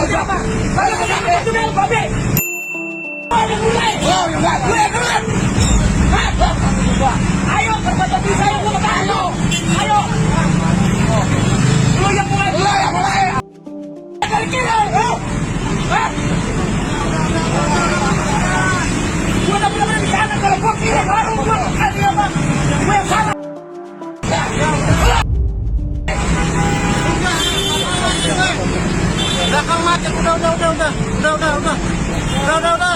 siapa? Kalau kita itu yang babe. Ayo mulai. Oh, ya. Ayo berkata saya lu ayo. Ayo. Lu yang mulai. Lu yang mulai. Dari kiri. Gua udah benar-benar di sana kalau gua kiri baru gua kasih apa? Gua yang sana. Udah kang macet, udah. Sama-sama.